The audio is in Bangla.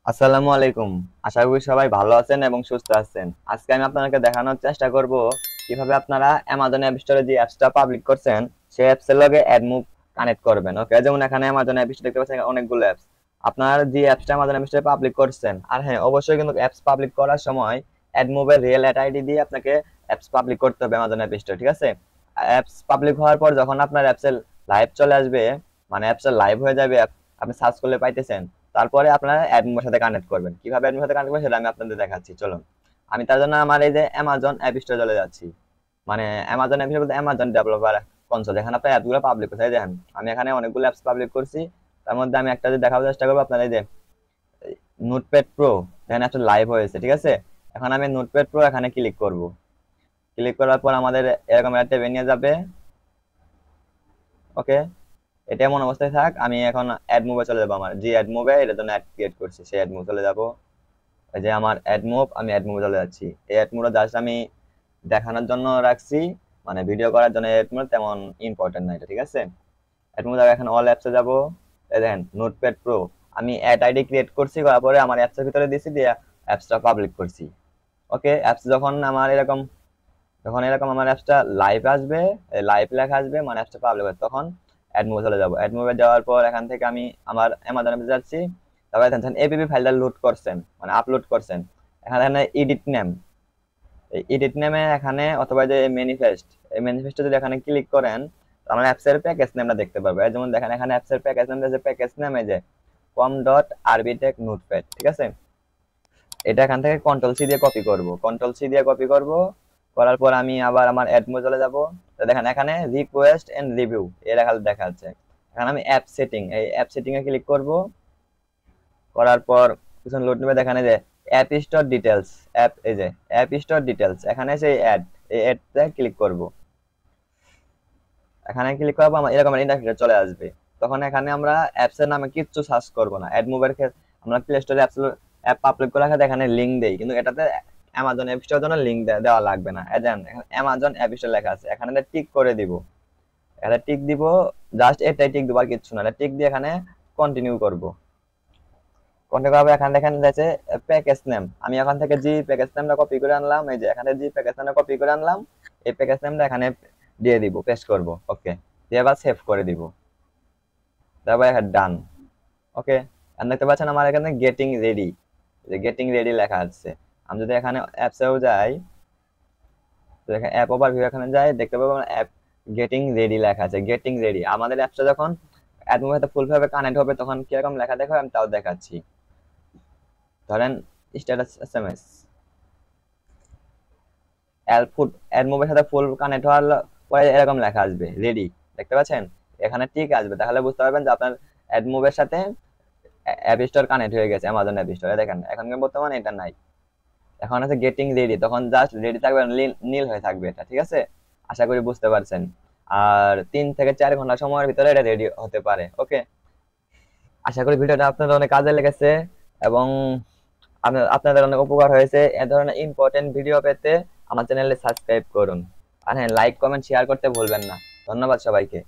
আসসালামু আলাইকুম। আশা করি সবাই ভালো আছেন এবং সুস্থ আছেন। আজকে আমি আপনাদেরকে দেখানোর চেষ্টা করব কিভাবে আপনারা অ্যামাজন অ্যাপ স্টোরে যে অ্যাপসটা পাবলিক করছেন সেই অ্যাপসের লগে অ্যাড মুভ কানেক্ট করবেন। ওকে, যেমন এখানে অ্যামাজন অ্যাপ স্টোর দেখতে পাচ্ছেন অনেকগুলো অ্যাপস। আপনার যে অ্যাপসটা অ্যামাজন অ্যাপ স্টোরে পাবলিক করছেন, আর হ্যাঁ অবশ্যই কিন্তু অ্যাপস পাবলিক করার সময় অ্যাড মুভের রিয়েল অ্যাড আইডি দিয়ে আপনাকে অ্যাপস পাবলিক করতে হবে অ্যামাজন অ্যাপ স্টোরে, ঠিক আছে? অ্যাপস পাবলিক হওয়ার পর যখন আপনার অ্যাপসের লাইভ চলে আসবে, মানে অ্যাপসটা লাইভ হয়ে যাবে, আপনি সার্চ করলে পাইতেছেন, তারপরে আপনারা অ্যাডমিনের সাথে কানেক্ট করবেন। কিভাবে অ্যাডমিনের সাথে কানেক্ট করবেন সেটা আমি আপনাদের দেখাচ্ছি, চলুন। আমি তার জন্য আমার এই যে অ্যামাজন অ্যাপ স্টোরে চলে যাচ্ছি। মানে অ্যামাজন অ্যাপ বলতে অ্যামাজন ডেভেলপার কনসোল, যেখানে আপনার অ্যাপগুলো পাবলিক করছে। এই দেখেন আমি এখানে অনেকগুলো অ্যাপস পাবলিক করছি। তার মধ্যে আমি একটা যে দেখাবার চেষ্টা করবো আপনার, এই যে নোটপ্যাড প্রো, এখানে একটা লাইভ হয়েছে, ঠিক আছে? এখন আমি নোটপ্যাড প্রো এখানে ক্লিক করব। ক্লিক করার পর আমাদের এরকম একটা নিয়ে যাবে। ওকে, এটা এমন অবস্থায় থাক, আমি এখন অ্যাড মুভে চলে যাবো। আমার যে অ্যাড মুভে এটার জন্য অ্যাড ক্রিয়েট করছি সেই অ্যাড মুভ চলে যাবো। এই যে আমার অ্যাড মুভ, আমি অ্যাড মুভে চলে যাচ্ছি। এই অ্যাড মুভটা জাস্ট আমি দেখানোর জন্য রাখছি, মানে ভিডিও করার জন্য। অ্যাড মুভ তেমন ইম্পর্টেন্ট না এটা, ঠিক আছে? অ্যাড মুভ এখন অল অ্যাপসে যাবো। এই দেখেন নোটপ্যাড প্রো, আমি অ্যাড আইডি ক্রিয়েট করছি, করার পরে আমার অ্যাপসের ভিতরে দিয়েছি, দিয়ে অ্যাপসটা পাবলিক করছি। ওকে, অ্যাপস যখন এরকম আমার অ্যাপসটা লাইভ আসবে, লাইভ লেখা আসবে, মানে অ্যাপসটা পাবলিক হবে, তখন অ্যাড মুভে চলে যাবো। অ্যাড মুভে যাওয়ার পর এখান থেকে আমি আমার অ্যামাজন অ্যাপে যাচ্ছি। তারপরে দেখেন এপিপি ফাইলটা লোড করছেন, মানে আপলোড করছেন। এখানে এডিট নেম, এই এডিট নেমে এখানে, অথবা যে ম্যানিফেস্ট, এই ম্যানিফেস্টে যদি এখানে ক্লিক করেন আমরা অ্যাপসের প্যাকেজ নেমটা দেখতে পারবো। যেমন দেখেন এখানে অ্যাপসের প্যাকেজ নেম, যে প্যাকেজ নেম এই যে com.rbtech নোটপ্যাড, ঠিক আছে? এটা এখান থেকে কন্ট্রোল সি দিয়ে কপি করব, কন্ট্রোল সি দিয়ে কপি করব। করার পর আমি আবার আমার অ্যাড মোড চলে যাব। তো দেখেন এখানে রিকোয়েস্ট এন্ড রিভিউ এর দেখা যাচ্ছে। এখন আমি অ্যাপ সেটিং, এই অ্যাপ সেটিং এ ক্লিক করব। করার পর কিছু লোড নেবে। দেখেন এই যে অ্যাপ স্টোর ডিটেইলস, অ্যাপ, এই যে অ্যাপ স্টোর ডিটেইলস, এখানে সেই অ্যাড, এই অ্যাডতে ক্লিক করব। এখানে ক্লিক করব, আমার এরকম ইন্টারফেস চলে আসবে। তখন এখানে আমরা অ্যাপস এর নামে কিচ্ছু সার্চ করব না। অ্যাড মুভের ক্ষেত্রে আমরা প্লে স্টোরে অ্যাপ আপলোড করার ক্ষেত্রে এখানে লিংক দেই, কিন্তু এটাতে অ্যামাজন অ্যাপ স্টোরের জন্য লিংক দেওয়া লাগবে না। এখানে অ্যামাজন অ্যাপ স্টোর লেখা আছে, এখানে টিক করে দিব। এখানে টিক দিব, জাস্ট এটাই টিক দিব, আর কিচ্ছু না। টিক দিয়ে এখানে কন্টিনিউ করব। কন্টিনিউ করার পর এখানে দেখেন যাচ্ছে প্যাকেজ নেম। আমি এখান থেকে জি প্যাকেজ নেমটা কপি করে আনলাম, এই যে এখানে জি প্যাকেজ নেমটা কপি করে আনলাম। এই প্যাকেজ নেমটা এখানে দিয়ে দিব, পেস্ট করব। ওকে, দিয়ে আবার সেভ করে দিব। তারপর এখানে ডান। ওকে, আর দেখতে পাচ্ছেন আমার এখানে গেটিং রেডি, যে গেটিং রেডি লেখা আছে। আমি যদি এখানে অ্যাপসেও যাই, তো এখানে অ্যাপ ওভারভিউ এখানে যাই, দেখতে পাবো অ্যাপ গেটিং রেডি লেখা আছে। গেটিং রেডি, আমাদের অ্যাপসটা যখন অ্যাডমিনের সাথে ফুলভাবে কানেক্ট হবে তখন কিরকম লেখা দেখাবে আমি তাও দেখাচ্ছি। ধরেন স্ট্যাটাস এসএমএস অ্যাডমোবের সাথে ফুল কানেক্ট হওয়ার পরে এরকম লেখা আসবে রেডি, দেখতে পাচ্ছেন? এখানে ঠিক আসবে, তাহলে বুঝতে পারবেন যে আপনার অ্যাডমোবের সাথে অ্যাপ স্টোর কানেক্ট হয়ে গেছে, অ্যামাজন অ্যাপ স্টোরে। দেখেন এখন বর্তমানে এটা নাই, এখন আছে গেটিং রেডি, তখন জাস্ট রেডি থাকবে, নীল হয়ে থাকবে এটা, ঠিক আছে? আশা করি বুঝতে পারছেন। আর 3 থেকে 4 ঘন্টা সময়ের ভিতরে এটা রেডি হতে পারে। ওকে, আশা করি ভিডিওটা আপনাদের অনেক কাজে লেগেছে এবং আপনাদের অনেক উপকার হয়েছে। এ ধরনের ইম্পর্টেন্ট ভিডিও পেতে আমার চ্যানেলে সাবস্ক্রাইব করুন। আর হ্যাঁ, লাইক কমেন্ট শেয়ার করতে ভুলবেন না। ধন্যবাদ সবাইকে।